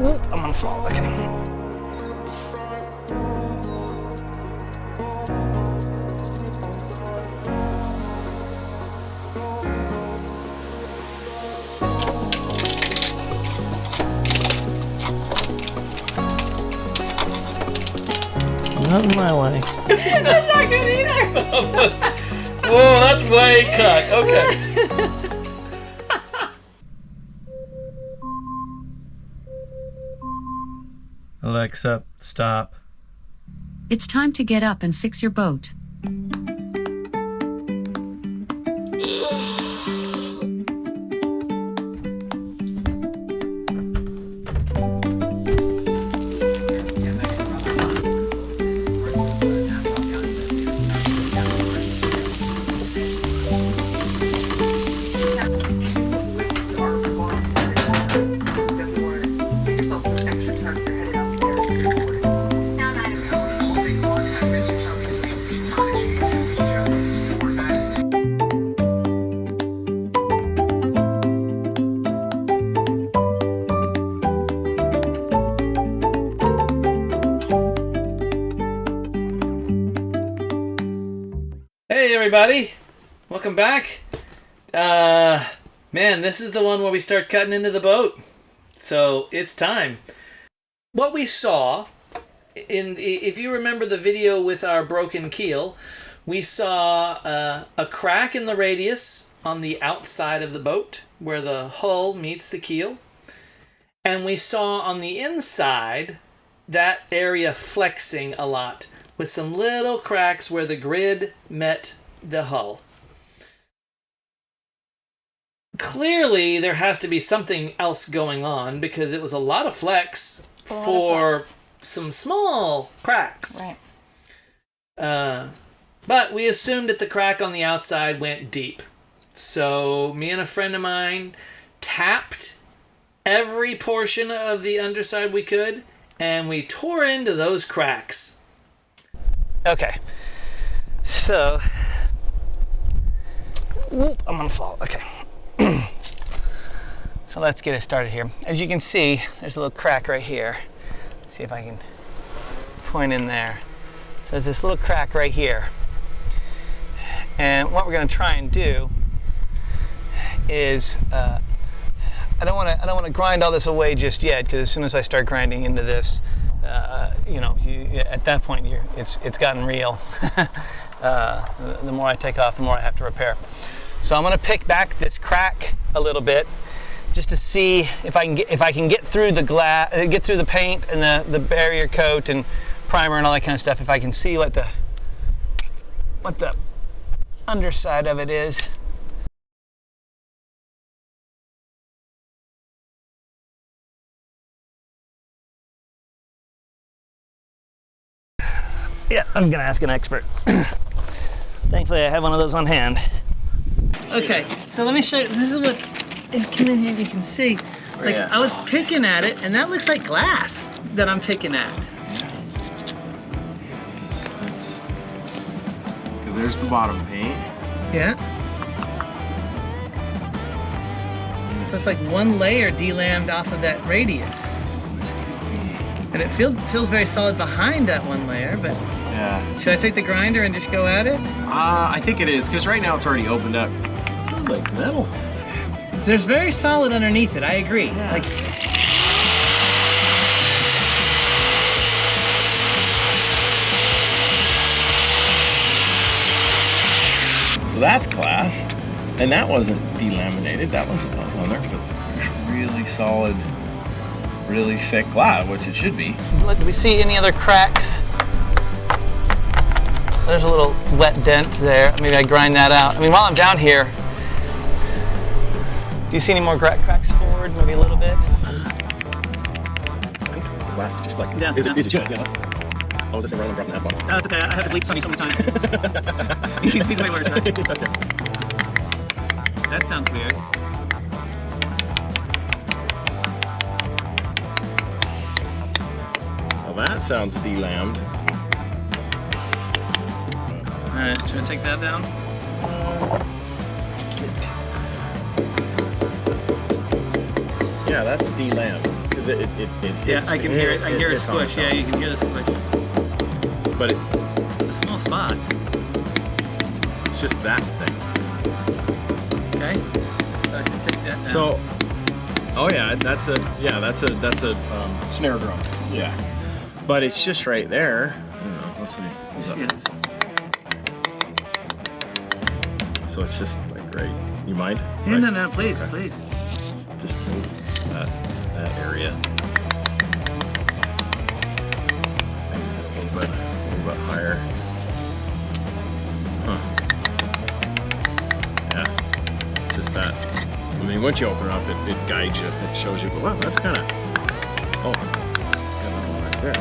Ooh, I'm gonna fall. Okay. Not in my way. That's not good either. Whoa, that's way cut. Okay. Alexa, stop. It's time to get up and fix your boat. Hey everybody, welcome back. Man, this is the one where we start cutting into the boat. So it's time. What we saw, if you remember the video with our broken keel, we saw a crack in the radius on the outside of the boat where the hull meets the keel. And we saw on the inside that area flexing a lot, with some little cracks where the grid met the hull. Clearly, there has to be something else going on because it was a lot of flex for some small cracks. Right. But we assumed that the crack on the outside went deep. So me and a friend of mine tapped every portion of the underside we could, and we tore into those cracks. Okay, so I'm gonna fall. Okay, so let's get it started here. As you can see, there's a little crack right here. Let's see if I can point in there. So there's this little crack right here, and what we're gonna try and do is I don't want to grind all this away just yet, because as soon as I start grinding into this, at that point it's gotten real. The more I take off, the more I have to repair. So I'm going to pick back this crack a little bit, just to see if I can get through the glass, get through the paint and the barrier coat and primer and all that kind of stuff. If I can see what the underside of it is. Yeah, I'm gonna ask an expert. Thankfully, I have one of those on hand. Okay, so let me show you. This is what, come in here, you can see. Like, I was picking at it, and that looks like glass that I'm picking at. Because there's the bottom paint. Yeah. So it's like one layer delammed off of that radius. And it feels very solid behind that one layer, but Yeah. should I take the grinder and just go at it? I think it is, because right now it's already opened up. Feels like metal. There's very solid underneath it, I agree. Yeah. Like, So that's class. And that wasn't delaminated, that wasn't on there, but really solid, really thick glass, which it should be. do we see any other cracks? There's a little wet dent there. Maybe I grind that out. I mean, while I'm down here, do you see any more cracks forward? Maybe a little bit? The glass is just like, Yeah, is yeah. it should, yeah. Oh, is this a rolling dropping that bottle? No, it's okay. I have to bleep Sonny so many times. These are my words, right? Okay. That sounds weird. Well, that sounds delammed. Alright, should I take that down? Yeah, that's delammed. Because it Yeah, I can hear it. I hear a it's on squish. its own. Yeah, you can hear the squish. But it's It's a small spot. just that thing. Okay. So I should take that down. So, oh yeah, that's a snare drum. Yeah, but it's just right there. Let's see. Yes. So it's just like right. You mind? Yeah, Right? no, please, Okay. please. Just move that area. Maybe a little bit higher. Huh. Yeah. It's just that. I mean, once you open it up, it guides you. It shows you. But wow, that's kind of. Oh, got another one right there.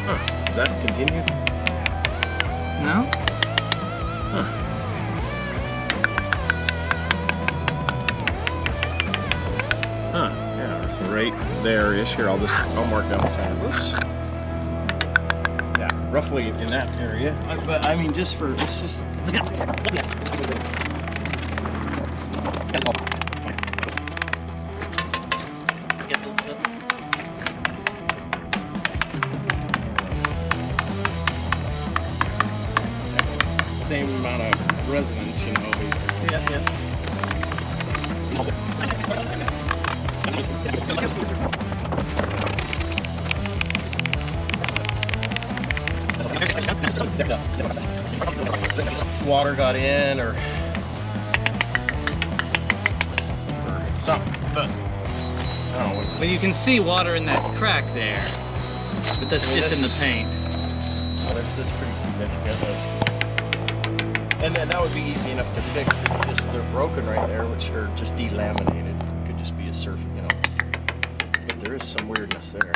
Huh. Does that continue? No? Huh. Huh. Yeah. So right there-ish. Here, I'll mark down the center. Whoops. Yeah, roughly in that area. But I mean, just for it's just. Same amount of resonance, you know. Yeah, yeah. Water got in or something, but I don't know what is But this? you can see water in that crack there. But that's I mean, just in the this is- paint. Oh, that's pretty significant. And then that would be easy enough to fix. It's just they're broken right there, which are just delaminated. Could just be a surf, you know. But there is some weirdness there.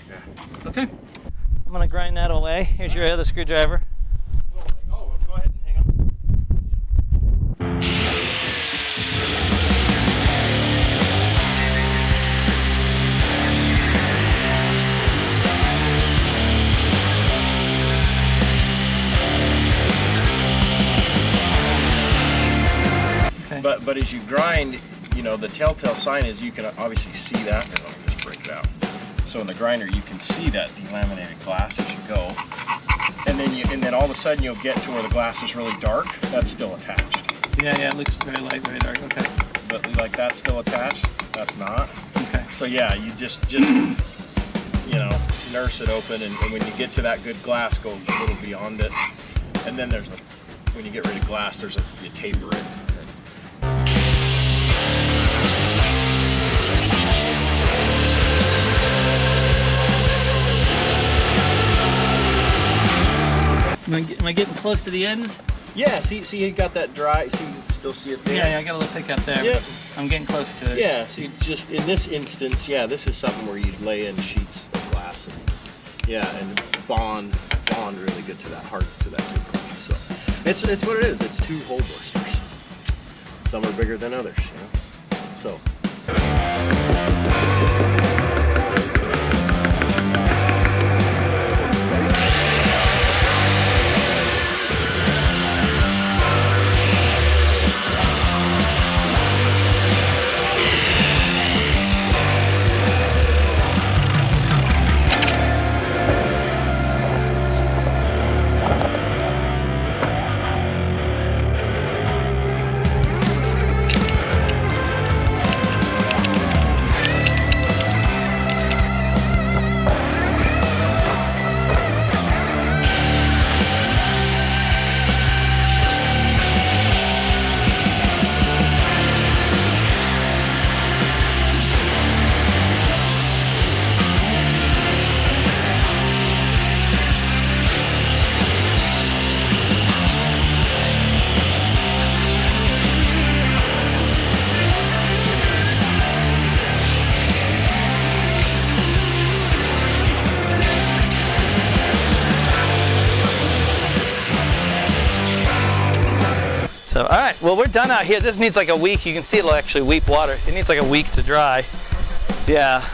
Yeah. Okay. I'm gonna grind that away. Here's your other screwdriver. Oh, go ahead and hang on. Okay. But as you grind, you know, the telltale sign is you can obviously see that. Here, let me just break it out. So in the grinder, you can see that delaminated glass as you go, and then all of a sudden you'll get to where the glass is really dark. That's still attached. Yeah, it looks very light, very dark. Okay. But like that's still attached. That's not. Okay. So yeah, you just you know, nurse it open, and when you get to that good glass, go a little beyond it, and then when you get rid of glass, you taper it. Am I getting close to the ends? Yeah, see, you got that dry. See, you can still see it there. Yeah, I got a little pickup there. Yep. But I'm getting close to it. Yeah, so you just in this instance, yeah, this is something where you lay in sheets of glass, and and bond really good to that good glass. So it's what it is. It's two hole blisters. Some are bigger than others, you know. So. So, all right, well, we're done out here. This needs like a week. You can see it'll actually weep water. It needs like a week to dry. Yeah,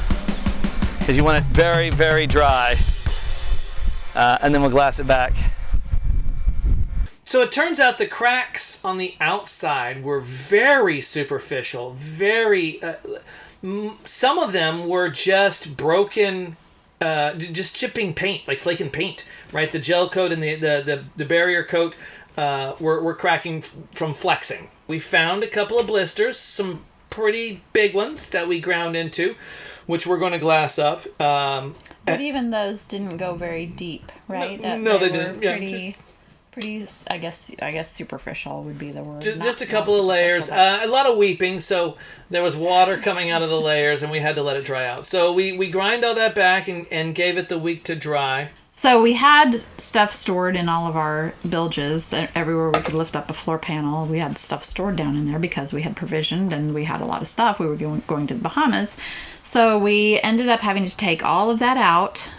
because you want it very, very dry. And then we'll glass it back. So So it turns out the cracks on the outside were very superficial, very... some of them were just broken, just chipping paint, like flaking paint, right? The gel coat and the barrier coat were cracking from flexing. We found a couple of blisters, some pretty big ones that we ground into, which we're going to glass up. But even those didn't go very deep, right? No, they didn't. Pretty. I guess superficial would be the word. Just a couple of layers. A lot of weeping, so there was water coming out of the layers, and we had to let it dry out. So we grind all that back and gave it the week to dry. So we had stuff stored in all of our bilges. Everywhere we could lift up a floor panel, we had stuff stored down in there because we had provisioned and we had a lot of stuff. We were going to the Bahamas. So we ended up having to take all of that out.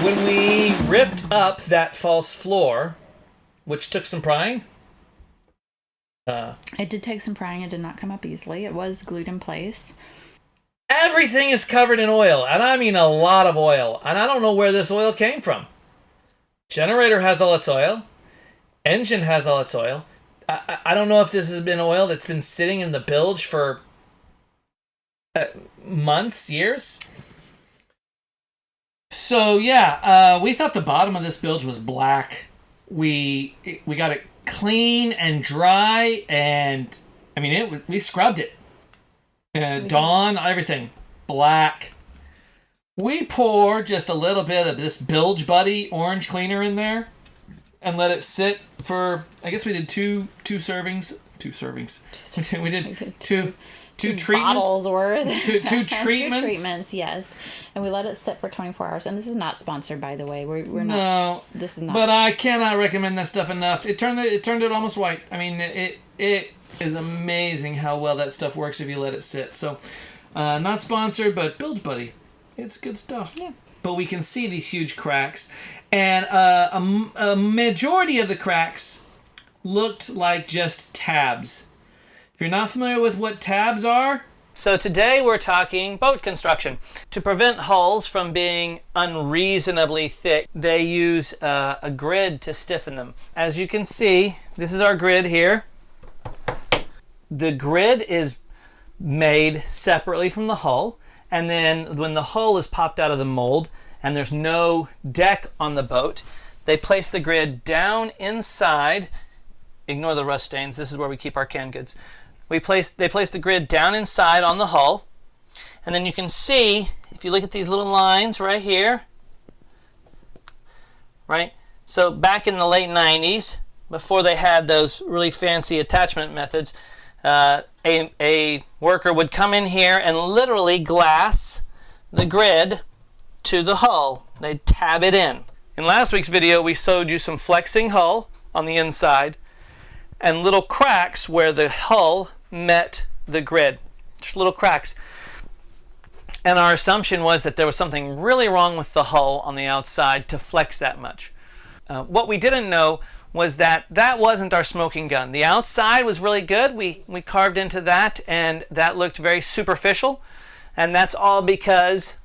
When we ripped up that false floor, which took some prying. It did take some prying. It did not come up easily. It was glued in place. Everything is covered in oil, and I mean a lot of oil. And I don't know where this oil came from. Generator has all its oil. Engine has all its oil. I don't know if this has been oil that's been sitting in the bilge for months, years. So yeah, we thought the bottom of this bilge was black. We got it clean and dry, and I mean we scrubbed it. Dawn, everything black. We pour just a little bit of this Bilge Buddy orange cleaner in there, and let it sit for. I guess we did two servings. We did two treatments. Bottles worth. Two treatments. Two treatments, yes. And we let it sit for 24 hours. And this is not sponsored, by the way. We're not. No, this is not. But I cannot recommend that stuff enough. It turned it almost white. I mean, it is amazing how well that stuff works if you let it sit. So, not sponsored, but Bilge Buddy, it's good stuff. Yeah. But we can see these huge cracks, and a majority of the cracks looked like just tabs. If you're not familiar with what tabs are, so today we're talking boat construction. To prevent hulls from being unreasonably thick, they use a grid to stiffen them. As you can see, this is our grid here. The grid is made separately from the hull, and then when the hull is popped out of the mold and there's no deck on the boat, they place the grid down inside. Ignore the rust stains. This is where we keep our canned goods. They place the grid down inside on the hull, and then you can see, if you look at these little lines right here, right? So back in the late 90s, before they had those really fancy attachment methods, a worker would come in here and literally glass the grid to the hull. They'd tab it in. In last week's video, we showed you some flexing hull on the inside and little cracks where the hull met the grid. Just little cracks. And our assumption was that there was something really wrong with the hull on the outside to flex that much. What we didn't know was that wasn't our smoking gun. The outside was really good. We carved into that, and that looked very superficial. And that's all because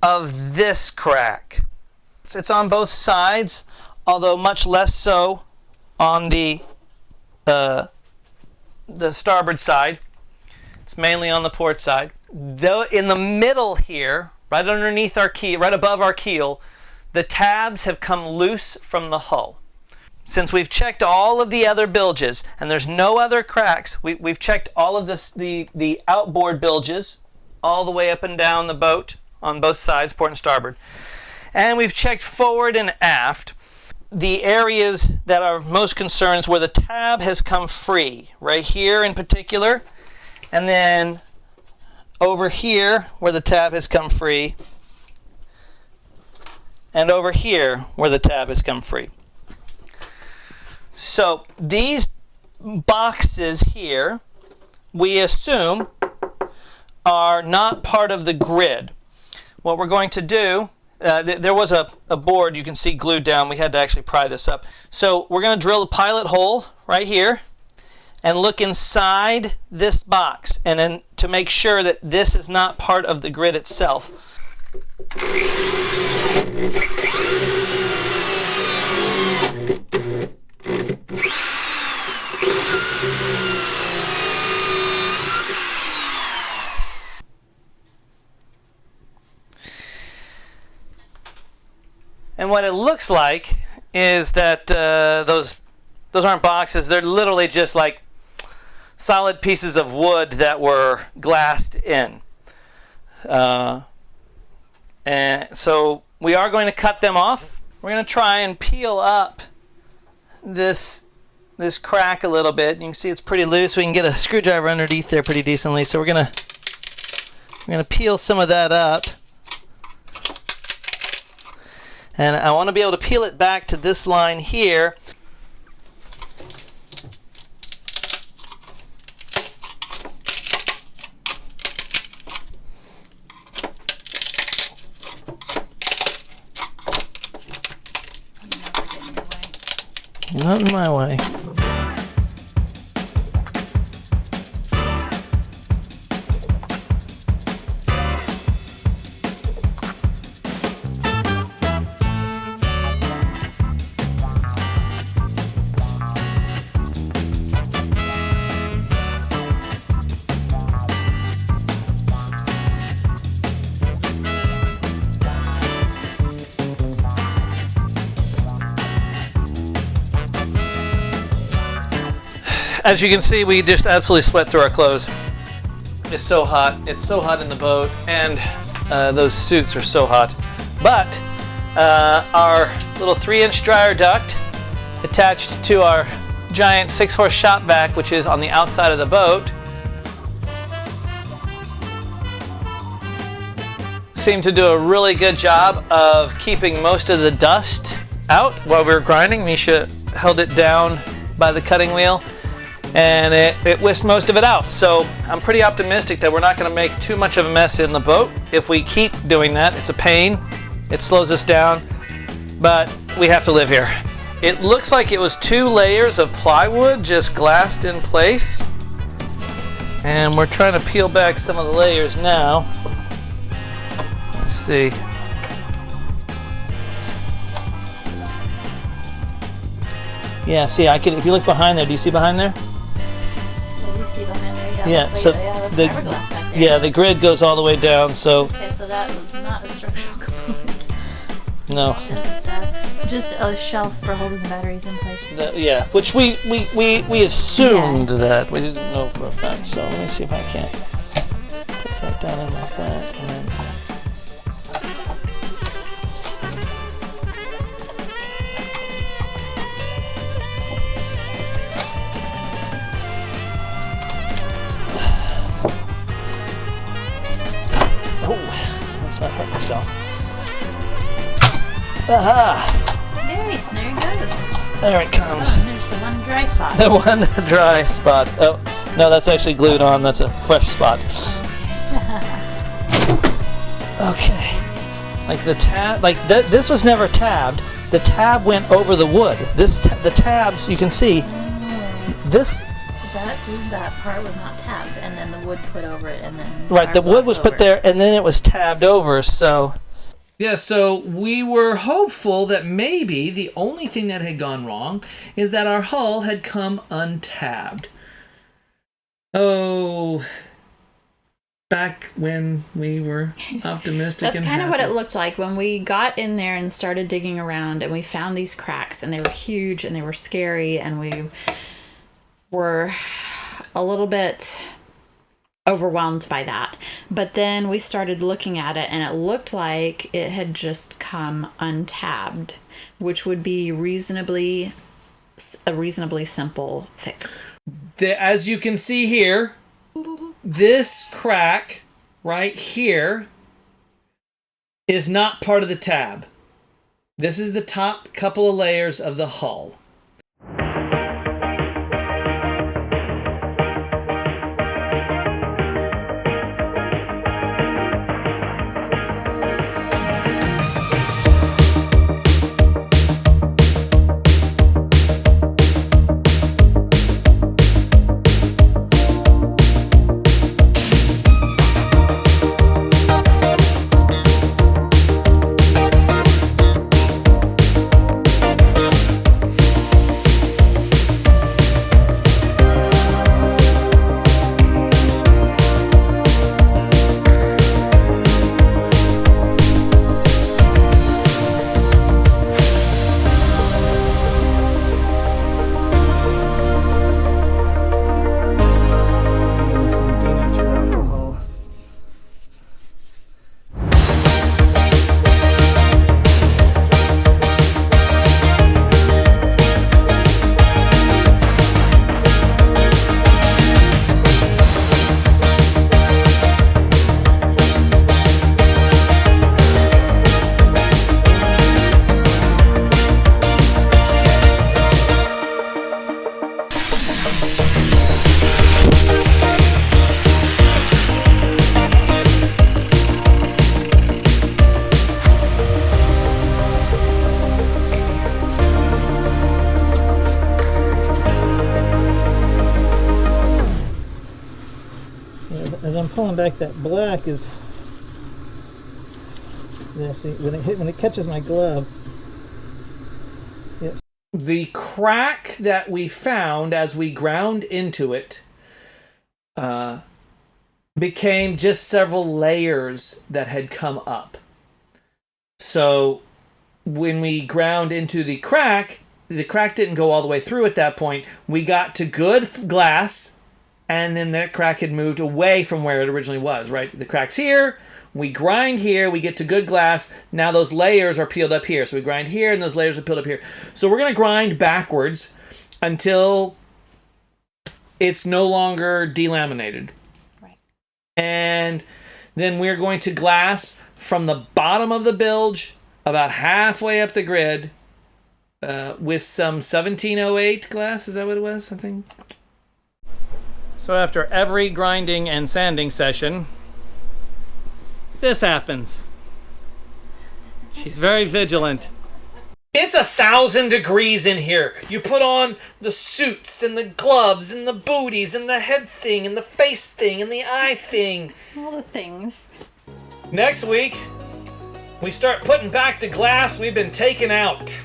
of this crack. It's on both sides although much less so on the starboard side. It's mainly on the port side. Though in the middle here, right underneath our keel, right above our keel, the tabs have come loose from the hull. Since we've checked all of the other bilges and there's no other cracks, we've checked all of the outboard bilges all the way up and down the boat on both sides, port and starboard. And we've checked forward and aft. The areas that are of most concern is where the tab has come free, right here in particular, and then over here where the tab has come free, and over here where the tab has come free. So these boxes here, we assume, are not part of the grid. What we're going to do, there was a board you can see glued down. We had to actually pry this up. So we're going to drill a pilot hole right here and look inside this box, and then to make sure that this is not part of the grid itself. And what it looks like is that those aren't boxes. They're literally just like solid pieces of wood that were glassed in. And so we are going to cut them off. We're going to try and peel up this crack a little bit. You can see it's pretty loose. We can get a screwdriver underneath there pretty decently. So we're going to peel some of that up. And I want to be able to peel it back to this line here. Not in my way. As you can see, we just absolutely sweat through our clothes. It's so hot. It's so hot in the boat, and those suits are so hot. But our little 3-inch dryer duct attached to our giant 6-horse shop vac, which is on the outside of the boat, seemed to do a really good job of keeping most of the dust out while we were grinding. Misha held it down by the cutting wheel, and it whisked most of it out. So I'm pretty optimistic that we're not going to make too much of a mess in the boat if we keep doing that. It's a pain. It slows us down, but we have to live here. It looks like it was 2 layers of plywood just glassed in place, and we're trying to peel back some of the layers now. Let's see. Yeah, see, I can. If you look behind there, do you see behind there? Yeah, so the fiberglass back there. Yeah, the grid goes all the way down. So okay, so that was not a structural component. No. Just a shelf for holding the batteries in place. Yeah, which we assumed that. We didn't know for a fact. So let me see if I can't put that down in like that, and then. Let's not hurt myself. Aha! Yay, there it goes. There it comes. Oh, and there's the one dry spot. The one dry spot. Oh, no, that's actually glued on. That's a fresh spot. Okay. Like the tab, this was never tabbed. The tab went over the wood. The tabs, you can see. This. That part was not tabbed, and then the wood put over it, and then right, the wood was put there, and then it was tabbed over. So Yeah, so we were hopeful that maybe the only thing that had gone wrong is that our hull had come untabbed. Oh, back when we were optimistic. That's kind of what it looked like when we got in there and started digging around, and we found these cracks, and they were huge and they were scary, and we were a little bit overwhelmed by that. But then we started looking at it, and it looked like it had just come untabbed, which would be a reasonably simple fix. As you can see here, this crack right here is not part of the tab. This is the top couple of layers of the hull. As I'm pulling back, that black is there. See, when it catches my glove, yes. The crack that we found as we ground into it became just several layers that had come up. So when we ground into the crack didn't go all the way through at that point. We got to good glass, and then that crack had moved away from where it originally was, right? The crack's here, we grind here, we get to good glass, now those layers are peeled up here. So we grind here, and those layers are peeled up here. So we're going to grind backwards until it's no longer delaminated. Right. And then we're going to glass from the bottom of the bilge about halfway up the grid with some 1708 glass. Is that what it was? Something. So after every grinding and sanding session, this happens. She's very vigilant. It's 1,000 degrees in here. You put on the suits and the gloves and the booties and the head thing and the face thing and the eye thing. All the things. Next week, we start putting back the glass we've been taking out.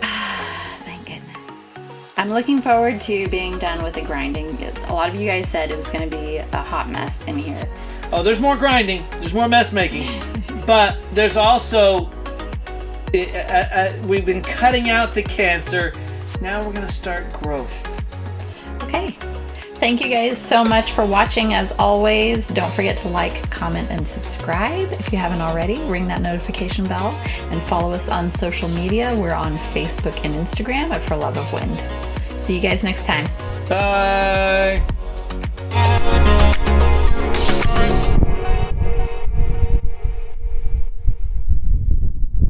Thank goodness. I'm looking forward to being done with the grinding. A lot of you guys said it was going to be a hot mess in here. Oh, there's more grinding. There's more mess making. But there's also... we've been cutting out the cancer. Now we're going to start growth. Okay. Thank you guys so much for watching. As always, don't forget to like, comment, and subscribe if you haven't already. Ring that notification bell and follow us on social media. We're on Facebook and Instagram at For Love of Wind. See you guys next time. Bye.